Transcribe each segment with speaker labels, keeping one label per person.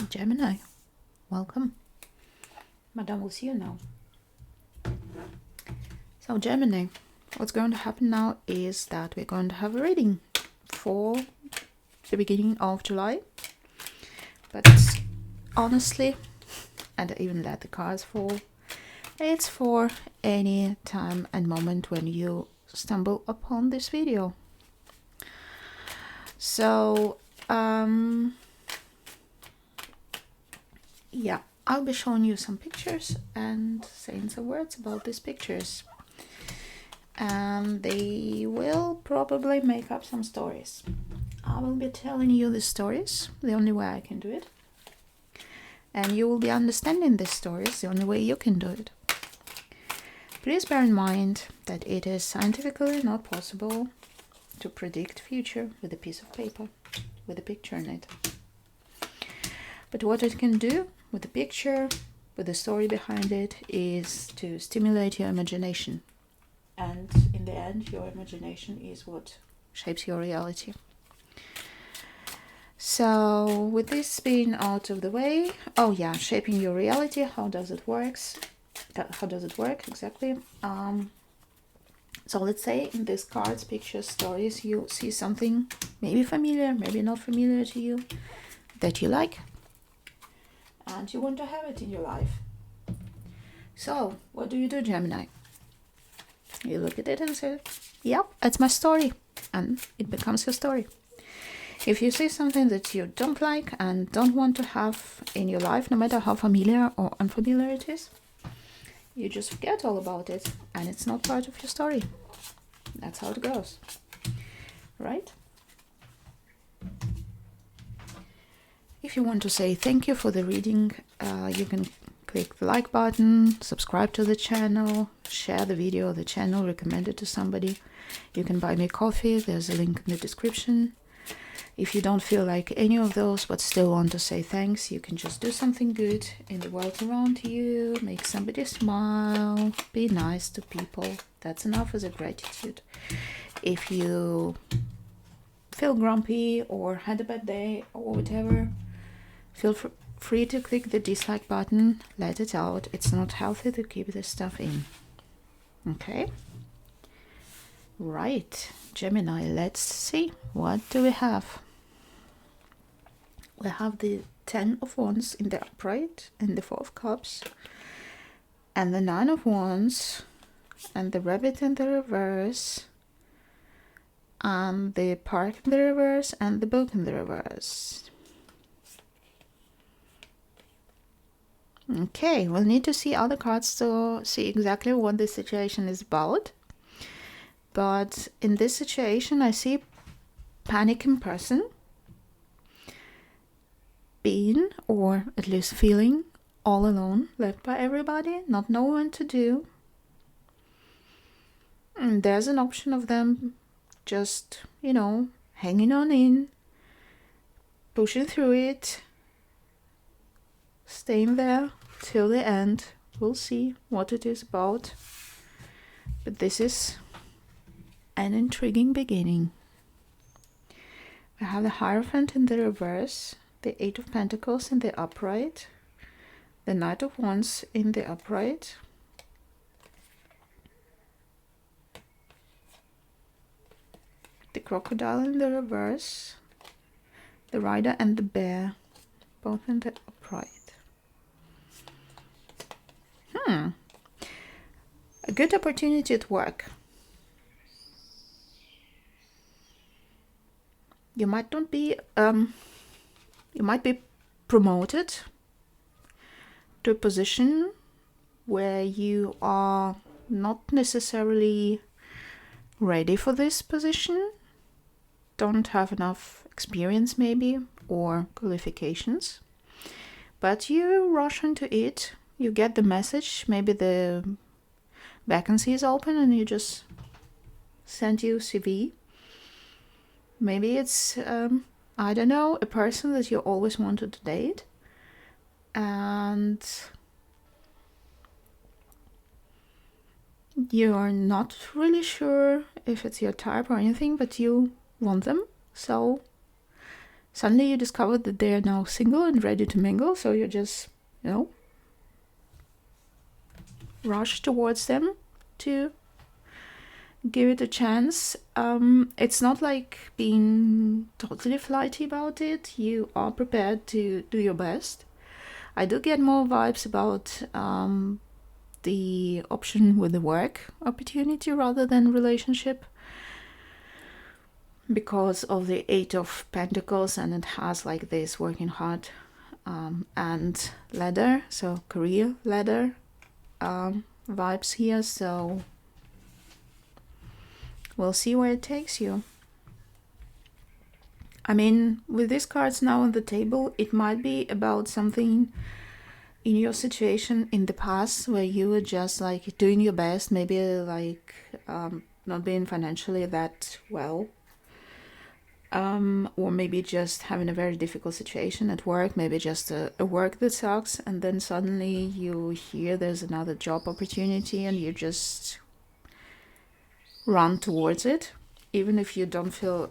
Speaker 1: Gemini, welcome. Madame will see you now. So Gemini, what's going to happen now is that we're going to have a reading for the beginning of July. But honestly, and I even let the cards fall, it's for any time and moment when you stumble upon this video. So, yeah, I'll be showing you some pictures and saying some words about these pictures. And they will probably make up some stories. I will be telling you the stories the only way I can do it. And you will be understanding these stories the only way you can do it. Please bear in mind that it is scientifically not possible to predict future with a piece of paper with a picture in it. But what it can do with the picture, with the story behind it, is to stimulate your imagination. And in the end, your imagination is what shapes your reality. So, with this being out of the way, shaping your reality, how does it work? How does it work exactly? So let's say in these cards, pictures, stories, you see something maybe familiar, maybe not familiar to you, that you like, and you want to have it in your life. So, what do, Gemini? You look at it and say, yep, it's my story, and it becomes your story. If you see something that you don't like and don't want to have in your life, no matter how familiar or unfamiliar it is, you just forget all about it, and it's not part of your story. That's how it goes, right? If you want to say thank you for the reading, you can click the like button, subscribe to the channel, share the video, the channel, recommend it to somebody. You can buy me coffee, there's a link in the description. If you don't feel like any of those but still want to say thanks, you can just do something good in the world around you, make somebody smile, be nice to people. That's enough as a gratitude. If you feel grumpy or had a bad day or whatever, feel free to click the dislike button, let it out. It's not healthy to keep this stuff in. Okay? Right, Gemini, let's see. What do we have? We have the 10 of Wands in the upright and the 4 of Cups and the 9 of Wands and the Rabbit in the reverse and the Park in the reverse and the Book in the reverse. Okay, we'll need to see other cards to see exactly what the situation is about. But in this situation, I see panicking person being, or at least feeling, all alone, left by everybody, not knowing what to do. And there's an option of them just, hanging on in, pushing through it, staying there till the end. We'll see what it is about. But this is an intriguing beginning. We have the Hierophant in the reverse, the 8 of Pentacles in the upright, the Knight of Wands in the upright, the Crocodile in the reverse, the Rider and the Bear, both in the upright. A good opportunity at work. You might not be, you might be promoted to a position where you are not necessarily ready for this position, don't have enough experience maybe, or qualifications, but you rush into it, you get the message, maybe the vacancy is open and you just send your CV. Maybe it's, I don't know, a person that you always wanted to date, and you're not really sure if it's your type or anything, but you want them. So Suddenly you discover that they are now single and ready to mingle, so you just, rush towards them to give it a chance. It's not like being totally flighty about it. You are prepared to do your best. I do get more vibes about the option with the work opportunity rather than relationship, because of the Eight of Pentacles, and it has like this working hard and ladder, so career ladder vibes here. So we'll see where it takes you. I mean, with these cards now on the table, it might be about something in your situation in the past where you were just like doing your best, maybe like not being financially that well, or maybe just having a very difficult situation at work, maybe just a work that sucks, and then suddenly you hear there's another job opportunity and you just run towards it, even if you don't feel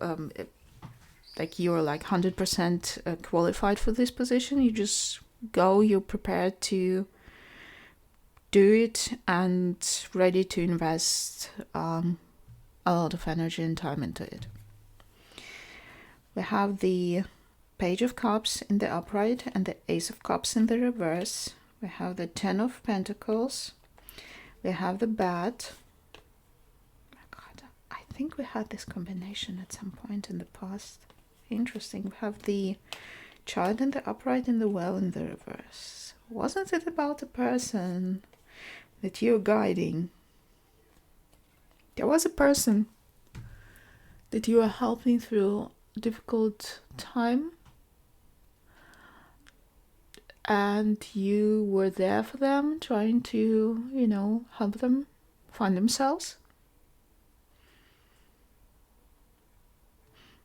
Speaker 1: like you're like 100% qualified for this position. You just go, you're prepared to do it and ready to invest a lot of energy and time into it. We have the Page of Cups in the upright and the Ace of Cups in the reverse. We have the Ten of Pentacles. We have the Bat. Oh God, I think we had this combination at some point in the past. Interesting. We have the Child in the upright and the Well in the reverse. Wasn't it about a person that you're guiding? There was a person that you are helping through a difficult time, and you were there for them, trying to, help them find themselves.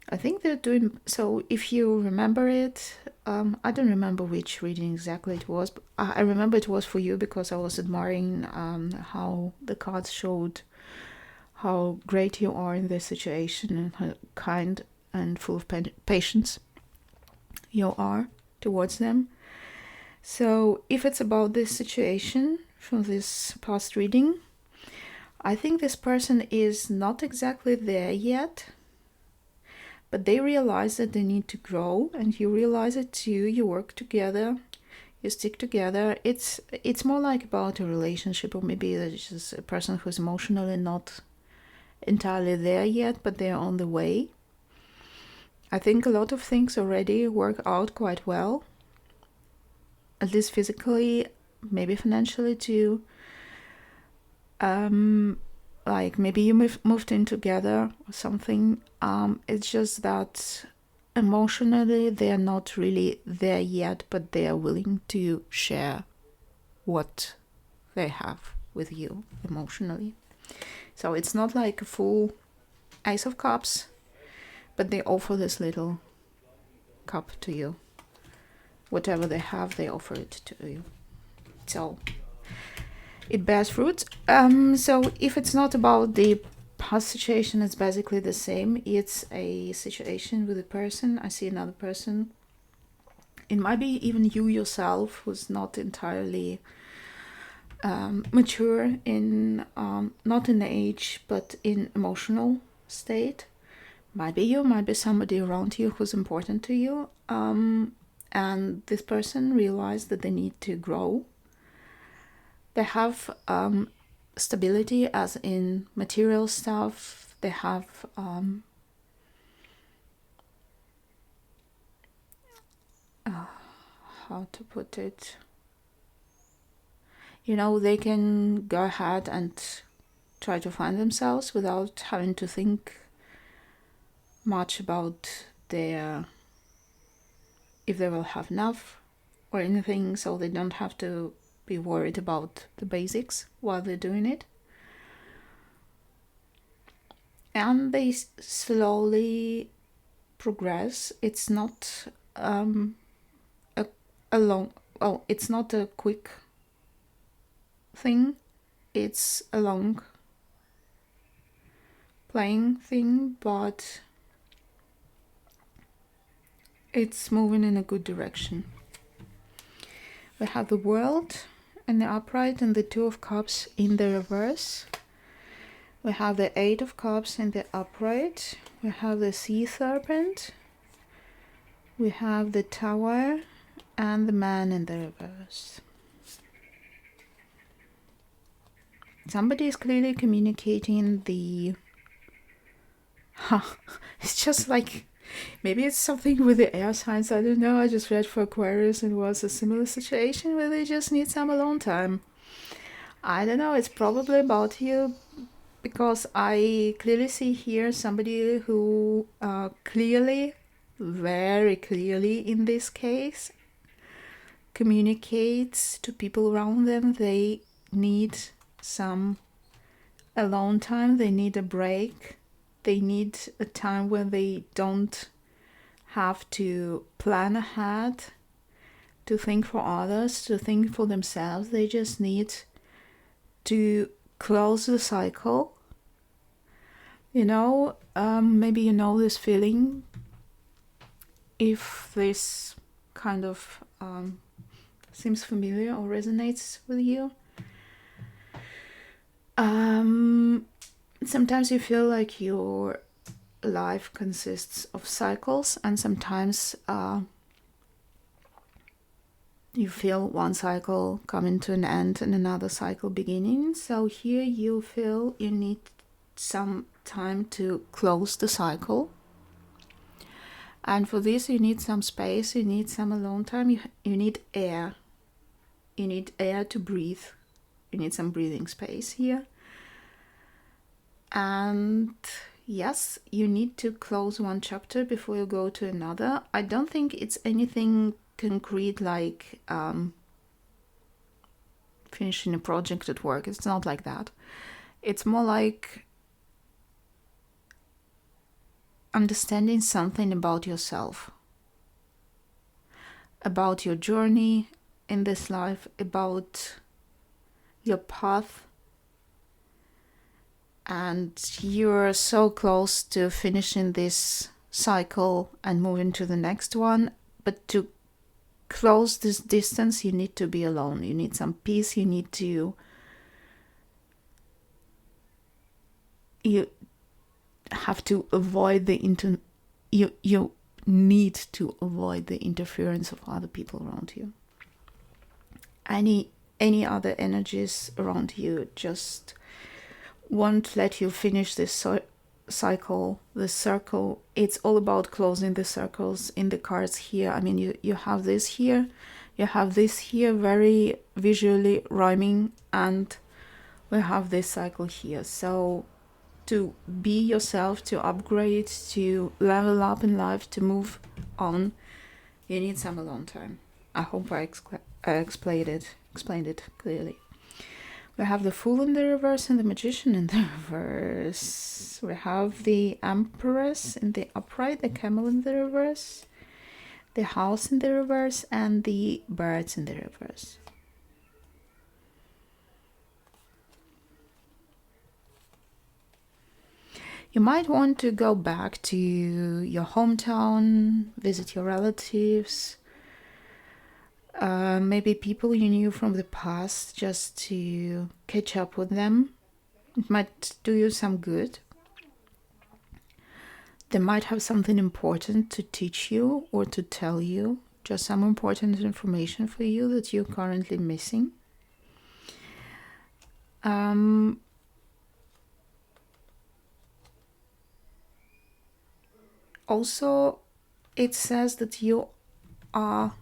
Speaker 1: I think they're doing so. If you remember it, I don't remember which reading exactly it was, but I remember it was for you because I was admiring how the cards showed how great you are in this situation and how kind and full of patience you are towards them. So if it's about this situation from this past reading, I think this person is not exactly there yet, but they realize that they need to grow, and you realize it too. You work together, you stick together. It's more like about a relationship, or maybe it's just a person who's emotionally not entirely there yet, but they're on the way. I think a lot of things already work out quite well, at least physically, maybe financially too. Like maybe you moved in together or something. It's just that emotionally they're not really there yet, but they are willing to share what they have with you emotionally. So it's not like a full Ace of Cups, but they offer this little cup to you. Whatever they have, they offer it to you. So it bears fruit. So if it's not about the past situation, it's basically the same. It's a situation with a person. I see another person. It might be even you yourself who's not entirely mature in not in age, but in emotional state. Might be you, might be somebody around you who's important to you. And this person realized that they need to grow. They have stability as in material stuff. They have how to put it, they can go ahead and try to find themselves without having to think much about if they will have enough or anything, so they don't have to be worried about the basics while they're doing it. And they slowly progress. It's not it's not a quick thing. It's a long playing thing, but it's moving in a good direction. We have the World in the upright and the Two of Cups in the reverse. We have the Eight of Cups in the upright. We have the Sea Serpent. We have the Tower and the Man in the reverse. Somebody is clearly communicating the... It's just like... Maybe it's something with the air signs, I don't know. I just read for Aquarius and it was a similar situation where they just need some alone time. I don't know, it's probably about you, because I clearly see here somebody who clearly, very clearly in this case, communicates to people around them they need some alone time, they need a break, they need a time when they don't have to plan ahead, to think for others, to think for themselves. They just need to close the cycle. You know, maybe you know this feeling. If this kind of seems familiar or resonates with you. Sometimes you feel like your life consists of cycles, and sometimes you feel one cycle coming to an end and another cycle beginning. So here you feel you need some time to close the cycle. And for this you need some space, you need some alone time, you need air. You need air to breathe. You need some breathing space here. And yes, you need to close one chapter before you go to another. I don't think it's anything concrete like finishing a project at work. It's not like that. It's more like understanding something about yourself, about your journey in this life, about your path. And you're so close to finishing this cycle and moving to the next one. But to close this distance, you need to be alone. You need some peace. You need to... You have to avoid the... You need to avoid the interference of other people around you. Any other energies around you just won't let you finish this cycle, this circle. It's all about closing the circles in the cards here. I mean, you have this here, you have this here, very visually rhyming, and we have this cycle here. So to be yourself, to upgrade, to level up in life, to move on, you need some alone time. I hope I explained it clearly. We have the Fool in the reverse and the Magician in the reverse. We have the Empress in the upright, the Camel in the reverse, the House in the reverse, and the Birds in the reverse. You might want to go back to your hometown, visit your relatives, maybe people you knew from the past, just to catch up with them. It might do you some good. They might have something important to teach you or to tell you, just some important information for you that you're currently missing. Also, it says that you are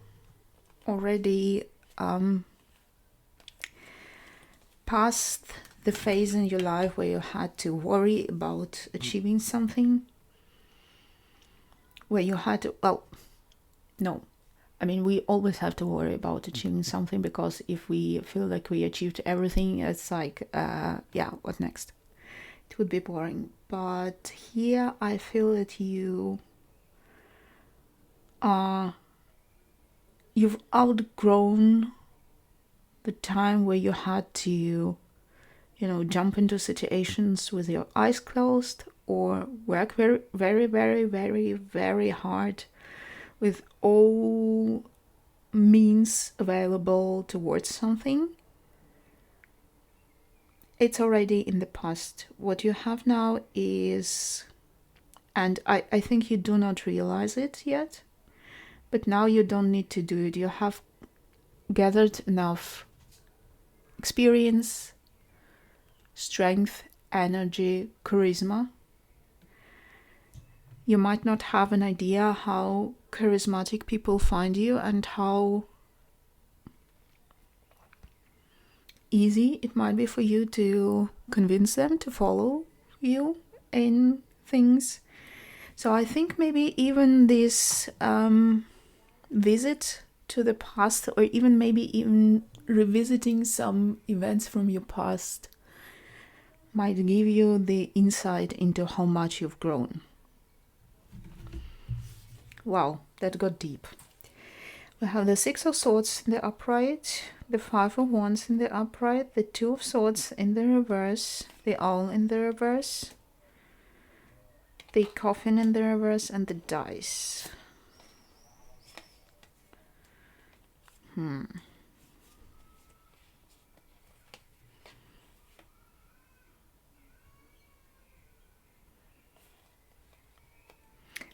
Speaker 1: already past the phase in your life where you had to worry about achieving something, where you had to, we always have to worry about achieving something, because if we feel like we achieved everything, it's like, what next? It would be boring. But here I feel that you've outgrown the time where you had to, jump into situations with your eyes closed, or work very, very, very, very, very hard with all means available towards something, it's already in the past. What you have now is, and I think you do not realize it yet, but now you don't need to do it. You have gathered enough experience, strength, energy, charisma. You might not have an idea how charismatic people find you and how easy it might be for you to convince them to follow you in things. So I think maybe even this visit to the past, or even maybe even revisiting some events from your past, might give you the insight into how much you've grown. Wow, that got deep. We have the Six of Swords in the upright, the Five of Wands in the upright, the Two of Swords in the reverse, the Owl in the reverse, the Coffin in the reverse, and the Dice.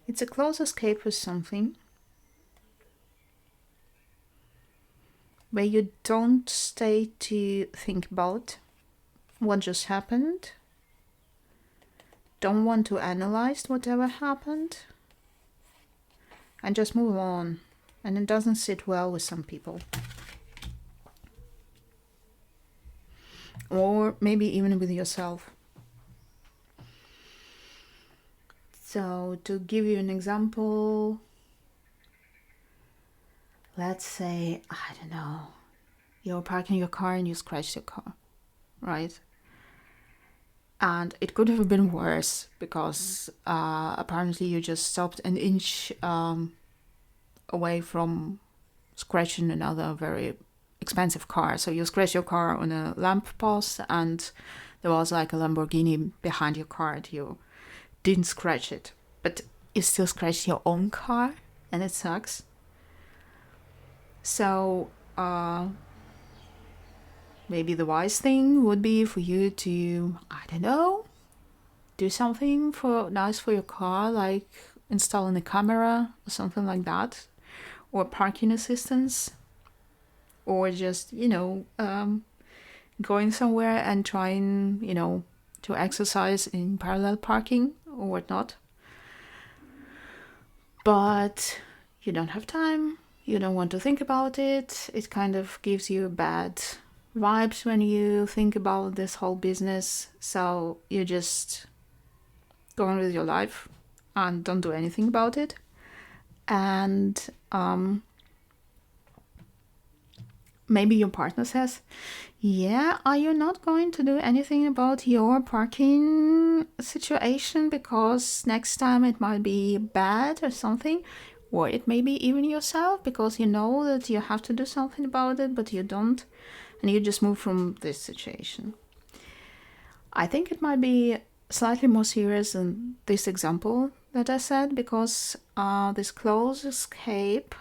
Speaker 1: It's a close escape with something where you don't stay to think about what just happened, don't want to analyze whatever happened, and just move on. And it doesn't sit well with some people. Or maybe even with yourself. So to give you an example, let's say, I don't know, you're parking your car and you scratched your car, right? And it could have been worse because apparently you just stopped an inch away from scratching another very expensive car. So you scratched your car on a lamp post and there was like a Lamborghini behind your car and you didn't scratch it, but you still scratched your own car and it sucks. So maybe the wise thing would be for you to, I don't know, do something nice for your car, like installing a camera or something like that, or parking assistance, or just, going somewhere and trying, to exercise in parallel parking or whatnot. But you don't have time, you don't want to think about it, it kind of gives you bad vibes when you think about this whole business, so you just go on with your life and don't do anything about it. And maybe your partner says, yeah, are you not going to do anything about your parking situation because next time it might be bad or something? Or it may be even yourself because you know that you have to do something about it, but you don't, and you just move from this situation. I think it might be slightly more serious than this example that I said, because this close escape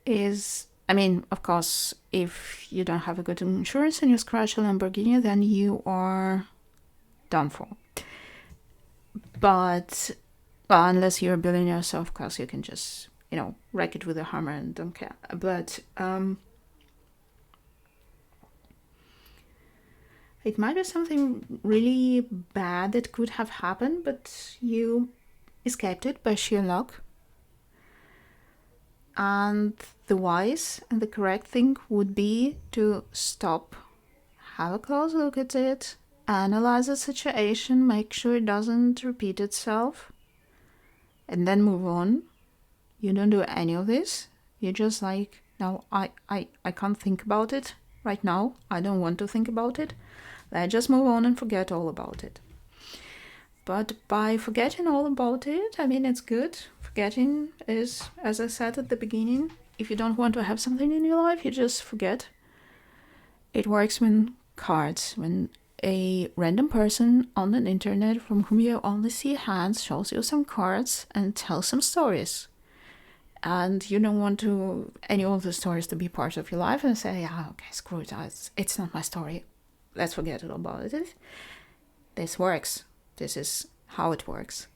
Speaker 1: is, of course, if you don't have a good insurance and you scratch a Lamborghini, then you are done for. But unless you're a billionaire, so of course you can just, wreck it with a hammer and don't care. But it might be something really bad that could have happened, but you escaped it by sheer luck. And the wise and the correct thing would be to stop, have a close look at it, analyze the situation, make sure it doesn't repeat itself, and then move on. You don't do any of this. You're just like, no, I can't think about it right now. I don't want to think about it. Let's just move on and forget all about it. But by forgetting all about it, it's good. Forgetting is, as I said at the beginning, if you don't want to have something in your life, you just forget. It works when cards, when a random person on the internet from whom you only see hands shows you some cards and tells some stories. And you don't want any of the stories to be part of your life and say, yeah, okay, screw it, it's not my story. Let's forget all about it. This works. This is how it works.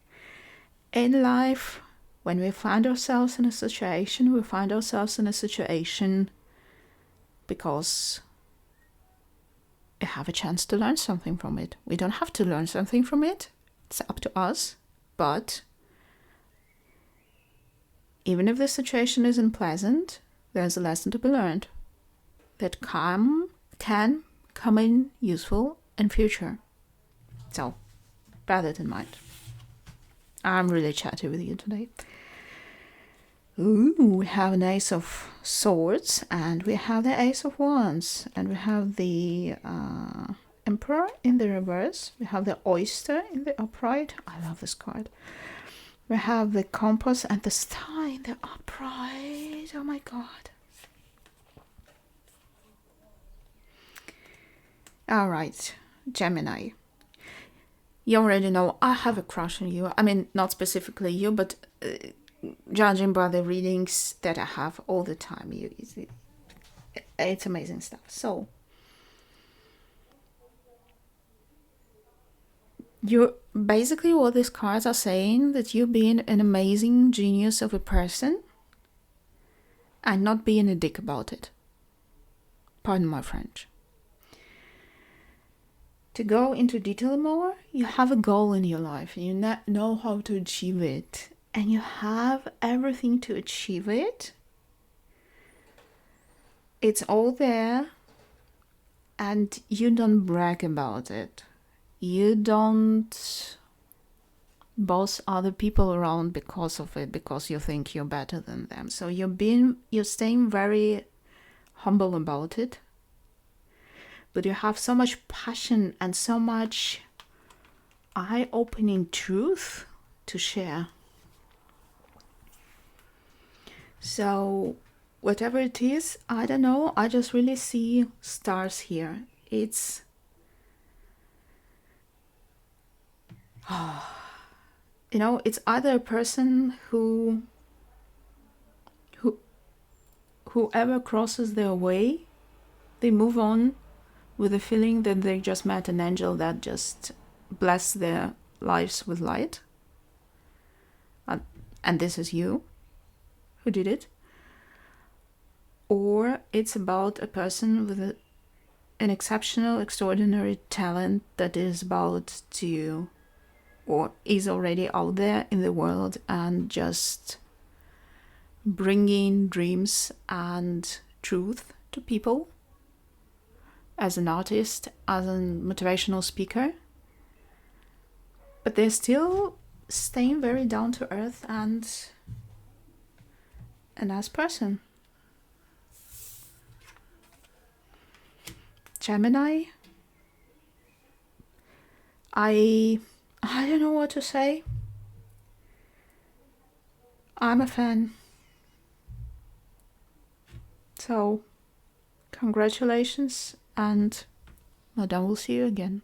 Speaker 1: In life, when we find ourselves in a situation, we find ourselves in a situation because we have a chance to learn something from it. We don't have to learn something from it. It's up to us. But even if the situation isn't pleasant, there's a lesson to be learned that can come in useful in future. So, bear that in mind. I'm really chatty with you today. Ooh, we have an Ace of Swords, and we have the Ace of Wands, and we have the Emperor in the reverse. We have the Oyster in the upright. I love this card. We have the Compass and the Star in the upright. Oh my god. Alright, Gemini. You already know I have a crush on you. I mean, not specifically you, but judging by the readings that I have all the time, it's amazing stuff. So, you're basically what these cards are saying, that you're being an amazing genius of a person and not being a dick about it. Pardon my French. To go into detail more, you have a goal in your life and you know how to achieve it, and you have everything to achieve it. It's all there, and you don't brag about it. You don't boss other people around because of it, because you think you're better than them. So you're staying very humble about it. But you have so much passion and so much eye-opening truth to share. So whatever it is, I don't know, I just really see stars here. It's it's either a person whoever crosses their way, they move on with the feeling that they just met an angel that just blessed their lives with light. And this is you who did it. Or it's about a person with an exceptional, extraordinary talent that is about to, or is already out there in the world and just bringing dreams and truth to people. As an artist, as a motivational speaker, but they're still staying very down to earth and a nice person. Gemini, I don't know what to say. I'm a fan. So, congratulations. And Madame will see you again.